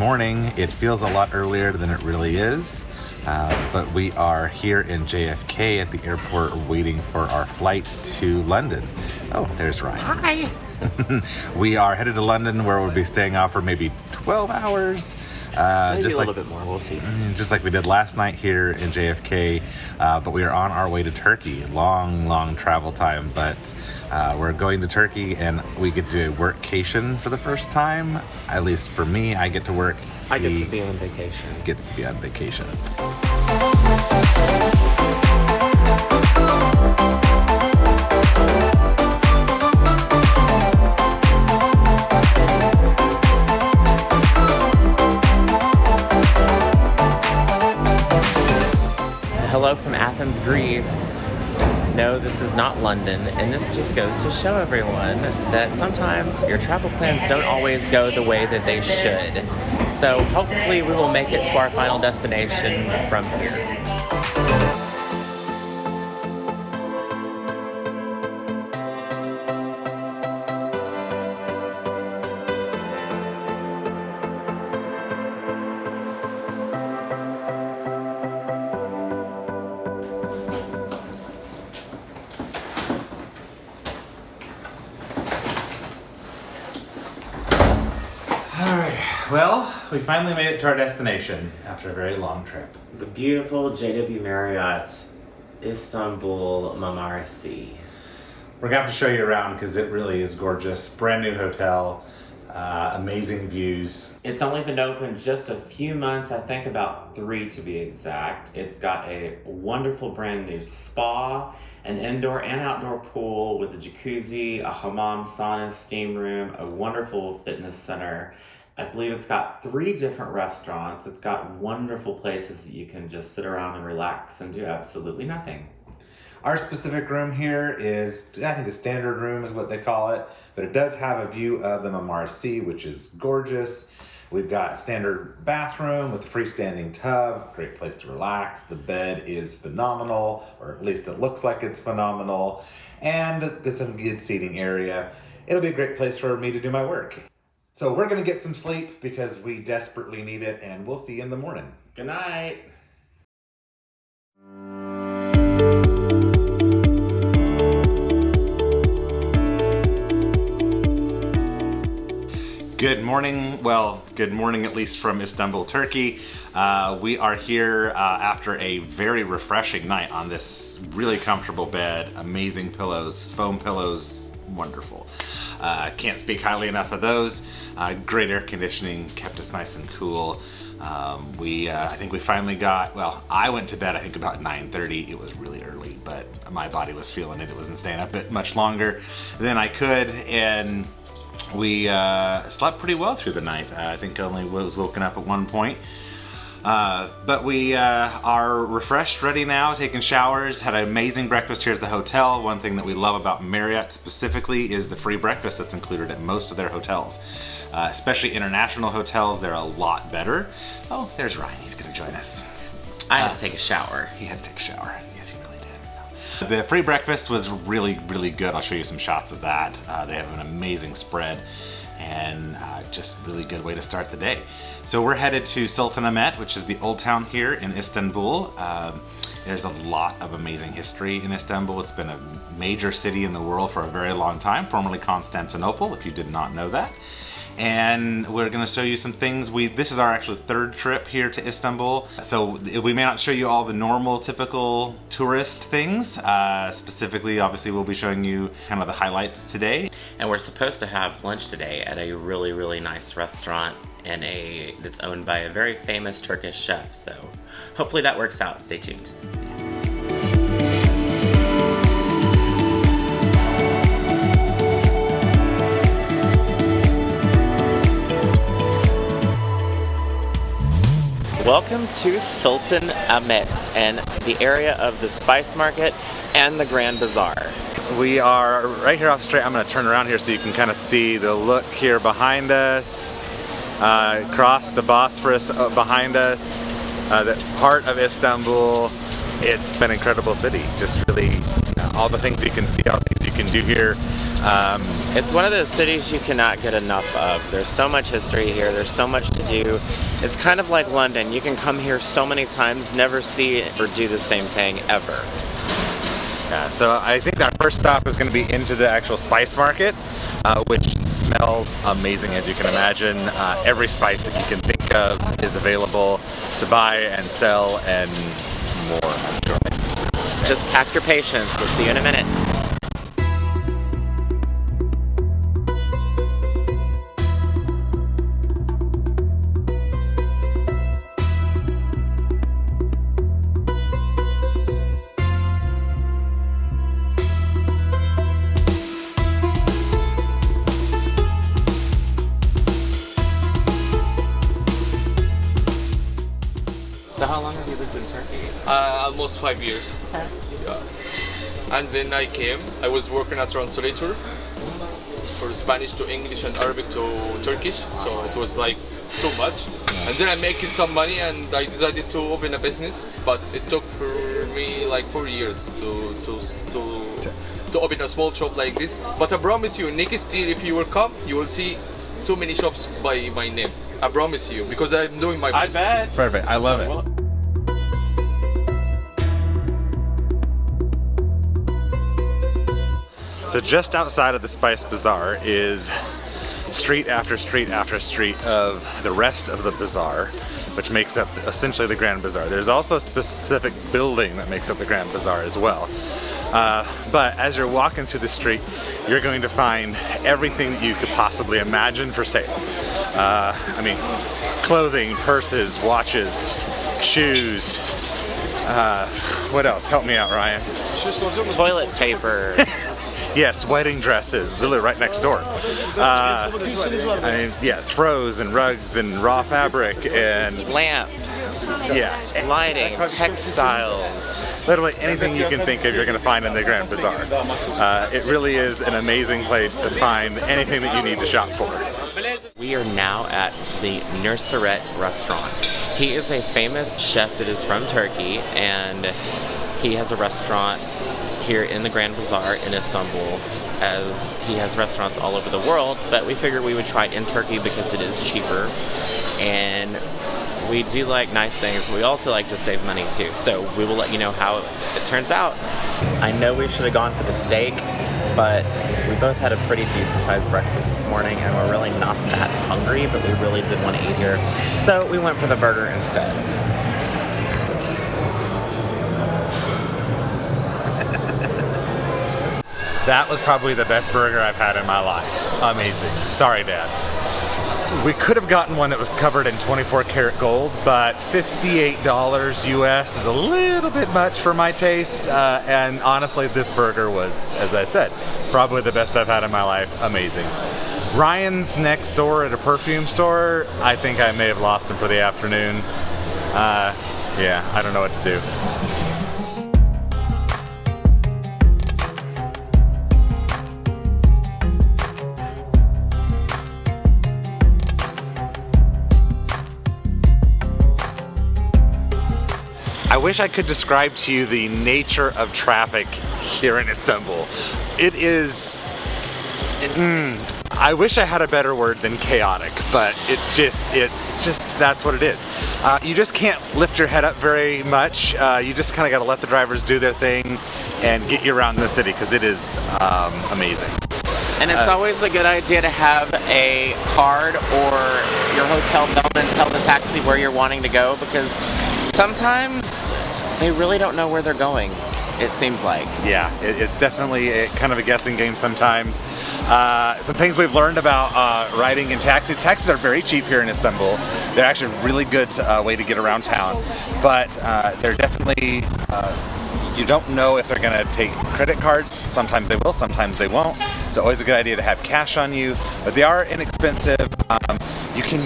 morning. It feels a lot earlier than it really is, but we are here in JFK at the airport waiting for our flight to London. Oh, there's Ryan. Hi! We are headed to London, where we'll be staying off for maybe 12 hours. Maybe just a like, little bit more, we'll see. Just like we did last night here in JFK, but we are on our way to Turkey. Long travel time, but we're going to Turkey and we get to do a workcation for the first time. At least for me, I get to work. I get to be on vacation. Gets to be on vacation. Hello from Athens, Greece. No, this is not London, and this just goes to show everyone that sometimes your travel plans don't always go the way that they should. So hopefully we will make it to our final destination from here. Well, we finally made it to our destination after a very long trip. The beautiful JW Marriott, Istanbul Marmaris. We're going to have to show you around because it really is gorgeous. Brand new hotel, amazing views. It's only been open just a few months, I think about 3 to be exact. It's got a wonderful brand new spa, an indoor and outdoor pool with a jacuzzi, a hammam, sauna, steam room, a wonderful fitness center. I believe it's got 3 different restaurants. It's got wonderful places that you can just sit around and relax and do absolutely nothing. Our specific room here is, I think, a standard room is what they call it, but it does have a view of the Marmaris, which is gorgeous. We've got a standard bathroom with a freestanding tub, great place to relax. The bed is phenomenal, or at least it looks like it's phenomenal, and there's some good seating area. It'll be a great place for me to do my work. So we're gonna get some sleep because we desperately need it, and we'll see you in the morning. Good night. Good morning. Well, good morning at least from Istanbul, Turkey. We are here after a very refreshing night on this really comfortable bed, amazing pillows, foam pillows, wonderful. Can't speak highly enough of those. Great air conditioning, kept us nice and cool. I think we finally got, well, I went to bed I think about 9:30. It was really early, but my body was feeling it. It wasn't staying up much longer than I could, and we slept pretty well through the night. I think I only was woken up at one point. But we are refreshed, ready now, taking showers, had an amazing breakfast here at the hotel. One thing that we love about Marriott specifically is the free breakfast that's included at most of their hotels. Especially international hotels, they're a lot better. Oh, there's Ryan, he's gonna join us. I had to take a shower. He had to take a shower. Yes, he really did. The free breakfast was really good. I'll show you some shots of that. They have an amazing spread and just really good way to start the day. So we're headed to Sultanahmet, which is the old town here in Istanbul. There's a lot of amazing history in Istanbul. It's been a major city in the world for a very long time, formerly Constantinople, if you did not know that. And we're going to show you some things. This is our actually 3rd trip here to Istanbul, so we may not show you all the normal, typical tourist things. Specifically, obviously, we'll be showing you kind of the highlights today. And we're supposed to have lunch today at a really nice restaurant that's owned by a very famous Turkish chef. So hopefully that works out. Stay tuned. Welcome to Sultanahmet and the area of the Spice Market and the Grand Bazaar. We are right here off the street. I'm going to turn around here so you can kind of see the look here behind us, across the Bosphorus behind us, the heart of Istanbul. It's an incredible city. Just really all the things you can see, all the things you can do here. It's one of those cities you cannot get enough of. There's so much history here, there's so much to do. It's kind of like London. You can come here so many times, never see or do the same thing ever. Yeah, so I think our first stop is going to be into the actual spice market, which smells amazing, as you can imagine. Every spice that you can think of is available to buy and sell, and more, I'm sure. Just pack your patience. We'll see you in a minute. So how long have you lived in Turkey? Almost 5 years. Okay. Yeah. And then I came. I was working as translator for Spanish to English and Arabic to Turkish. So it was like too much. And then I'm making some money and I decided to open a business. But it took for me like 4 years to open a small shop like this. But I promise you, next year if you will come, you will see too many shops by my name. I promise you, because I'm doing my best. I bet. Perfect, I love it. So just outside of the Spice Bazaar is street after street after street of the rest of the bazaar, which makes up essentially the Grand Bazaar. There's also a specific building that makes up the Grand Bazaar as well. But as you're walking through the street, you're going to find everything that you could possibly imagine for sale. I mean, clothing, purses, watches, shoes. What else? Help me out, Ryan. Toilet paper. Yes, wedding dresses, literally right next door. I mean, yeah, throws and rugs and raw fabric and Lamps. yeah, Lighting. Textiles. literally anything you can think of you're going to find in the Grand Bazaar. It really is an amazing place to find anything that you need to shop for. We are now at the Nusret restaurant. He is a famous chef that is from Turkey, and he has a restaurant here in the Grand Bazaar in Istanbul, as he has restaurants all over the world, but we figured we would try it in Turkey because it is cheaper, and we do like nice things, but we also like to save money too, so we will let you know how it turns out. I know we should have gone for the steak, but we both had a pretty decent sized breakfast this morning and we're really not that hungry, but we really did want to eat here, so we went for the burger instead. That was probably the best burger I've had in my life. Amazing. Sorry, Dad. We could have gotten one that was covered in 24 karat gold, but $58 US is a little bit much for my taste. And honestly, this burger was, as I said, probably the best I've had in my life. Amazing. Ryan's next door at a perfume store, I think I may have lost him for the afternoon. Yeah, I don't know what to do. I wish I could describe to you the nature of traffic here in Istanbul. It is, I wish I had a better word than chaotic, but it's just, that's what it is. You just can't lift your head up very much. You just kind of got to let the drivers do their thing and get you around the city, because it is amazing. And it's always a good idea to have a card or your hotel bellman tell the taxi where you're wanting to go, because sometimes they really don't know where they're going, it seems like. Yeah, it's definitely kind of a guessing game sometimes. Some things we've learned about riding in taxis. Taxis are very cheap here in Istanbul. They're actually a really good way to get around town, but they're definitely, you don't know if they're gonna take credit cards. Sometimes they will, sometimes they won't. It's always a good idea to have cash on you, but they are inexpensive. You can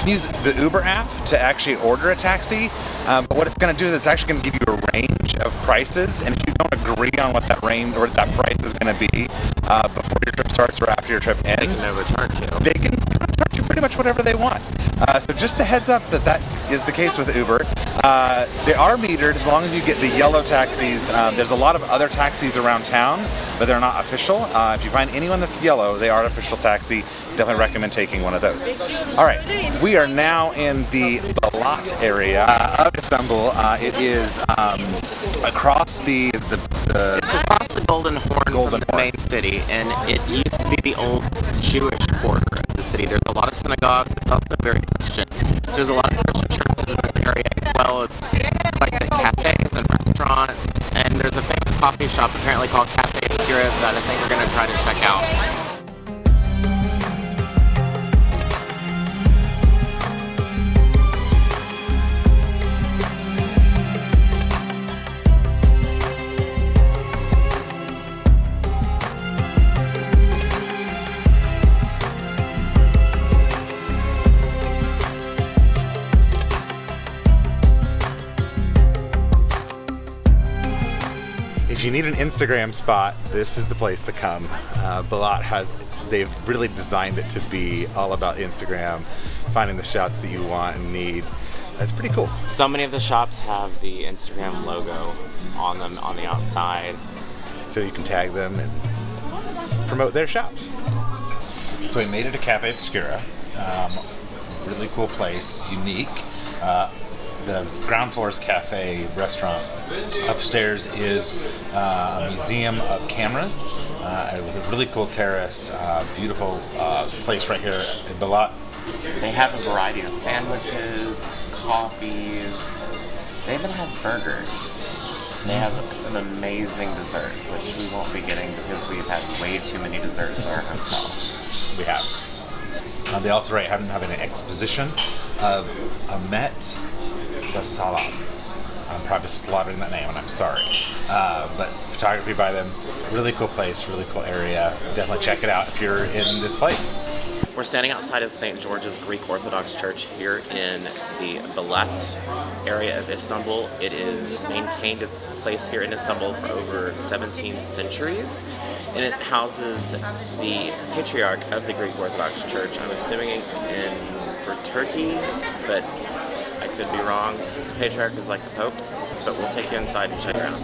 use the Uber app to actually order a taxi, but what it's going to do is it's actually going to give you a range of prices, and if you don't agree on what that range or that price is going to be before your trip starts or after your trip ends, they can charge you pretty much whatever they want. So just a heads up that is the case with Uber. They are metered as long as you get the yellow taxis. There's a lot of other taxis around town, but they're not official. If you find anyone that's yellow, they are an official taxi. Definitely recommend taking one of those. All right, we are now in the Balat area of Istanbul. It is across the It's across the Golden Horn from the main city, and it used to be the old Jewish quarter of the city. There's a lot of synagogues. It's also very Christian. There's a lot of Christian churches in this area, as well as like cafes and restaurants. And there's a famous coffee shop apparently called Cafe Obscura that I think we're going to try to check out. If you need an Instagram spot, this is the place to come. Balat they've really designed it to be all about Instagram, finding the shots that you want and need. That's pretty cool. So many of the shops have the Instagram logo on them on the outside. So you can tag them and promote their shops. So we made it to Cafe Obscura. Really cool place, unique. The ground floor is cafe, restaurant. Upstairs is a museum of cameras with a really cool terrace. Beautiful place right here in Balat. They have a variety of sandwiches, coffees. They even have burgers. They have some amazing desserts, which we won't be getting because we've had way too many desserts at our hotel. We have. They also having an exposition of Ahmet Basalam. I'm probably slaughtering that name, and I'm sorry. But photography by them, really cool place, really cool area. Definitely check it out if you're in this place. We're standing outside of St. George's Greek Orthodox Church here in the Balat area of Istanbul. It is maintained its place here in Istanbul for over 17 centuries, and it houses the patriarch of the Greek Orthodox Church. I'm assuming for Turkey, but I could be wrong. The patriarch is like the Pope, but we'll take you inside and check it out.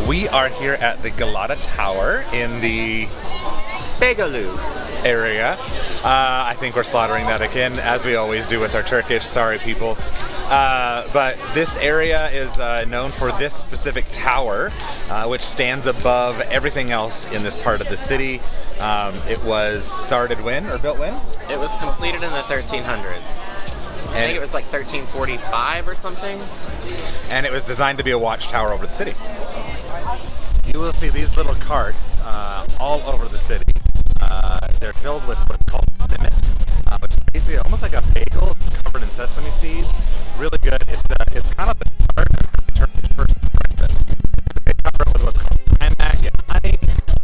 We are here at the Galata Tower in the Begaloo area. I think we're slaughtering that again, as we always do with our Turkish. Sorry, people. But this area is known for this specific tower, which stands above everything else in this part of the city. It was started when, or built when? It was completed in the 1300s. I think it was like 1345 or something. And it was designed to be a watchtower over the city. You will see these little carts all over the city. They're filled with what's called simit, which is basically almost like a bagel. It's covered in sesame seeds. Really good. It's kind of the start of Turkish person's breakfast. They cover it with what's called kaymak and honey.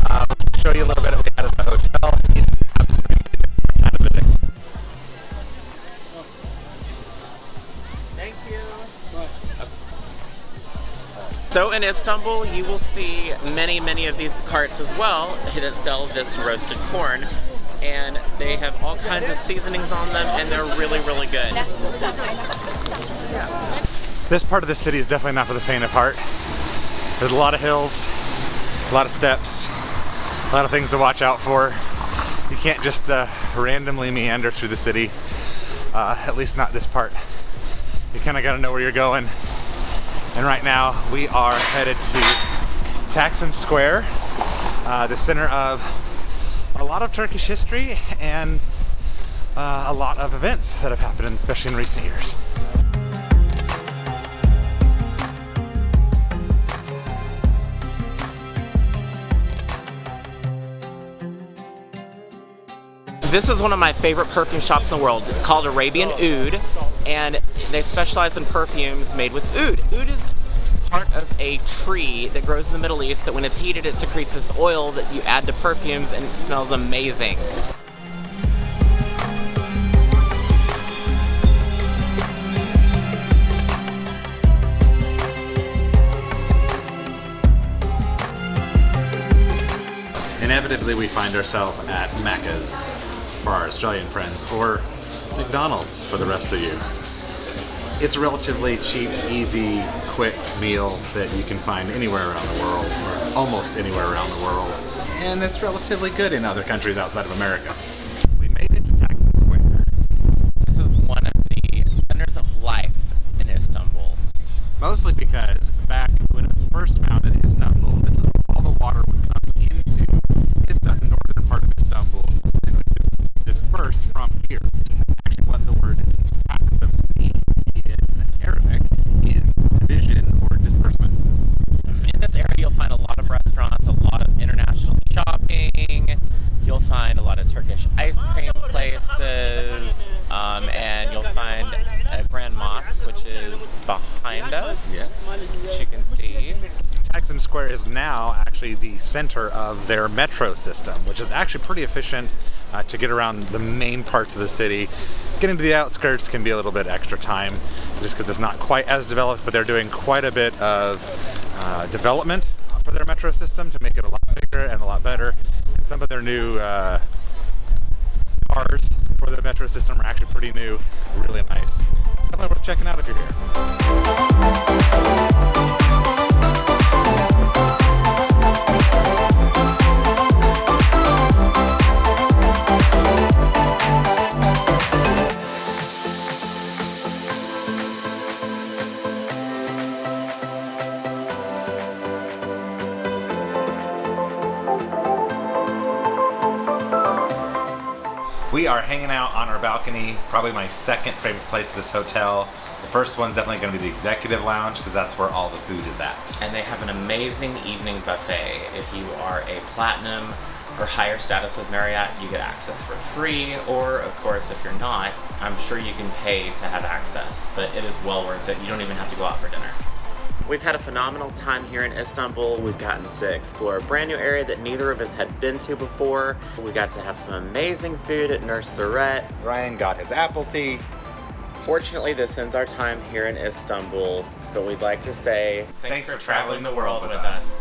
I'll show you a little bit of what we had at the hotel. It's absolutely kind of addictive. Thank you. So in Istanbul, you will see many of these carts as well that sell this roasted corn. And they have all kinds of seasonings on them, and they're really good. This part of the city is definitely not for the faint of heart. There's a lot of hills, a lot of steps, a lot of things to watch out for. You can't just randomly meander through the city, at least not this part. You kind of got to know where you're going. And right now we are headed to Taksim Square, the center of a lot of Turkish history and a lot of events that have happened, especially in recent years. This is one of my favorite perfume shops in the world. It's called Arabian Oud, and they specialize in perfumes made with oud. Oud is part of a tree that grows in the Middle East that when it's heated it secretes this oil that you add to perfumes and it smells amazing. Inevitably, we find ourselves at Macca's for our Australian friends, or McDonald's for the rest of you. It's a relatively cheap, easy, quick meal that you can find anywhere around the world, or almost anywhere around the world, and it's relatively good in other countries outside of America. We made it to Taksim Square. This is one of the centers of life in Istanbul. Mostly because back when it was first founded in Istanbul, this is where all the water would come into the northern part of Istanbul and would disperse from here. That's actually what the word Taksim means in Arabic, is division or disbursement. In this area you'll find a lot of restaurants, a lot of international shopping, you'll find a lot of Turkish ice cream places, and you'll find a Grand Mosque, which is behind us, Yes. which you can see. Taksim Square is now actually the center of their metro system, which is actually pretty efficient to get around the main parts of the city. Getting to the outskirts can be a little bit extra time just because it's not quite as developed, but they're doing quite a bit of development for their metro system to make it a lot bigger and a lot better. And some of their new cars for the metro system are actually pretty new, really nice. Definitely worth checking out if you're here. We are hanging out on our balcony, probably my second favorite place of this hotel. The first one's definitely going to be the executive lounge because that's where all the food is at. And they have an amazing evening buffet. If you are a platinum or higher status with Marriott, you get access for free, or of course if you're not, I'm sure you can pay to have access, but it is well worth it. You don't even have to go out for dinner. We've had a phenomenal time here in Istanbul. We've gotten to explore a brand new area that neither of us had been to before. We got to have some amazing food at Nurse Surret. Ryan got his apple tea. Fortunately, this ends our time here in Istanbul, but we'd like to say Thanks for traveling the world with us.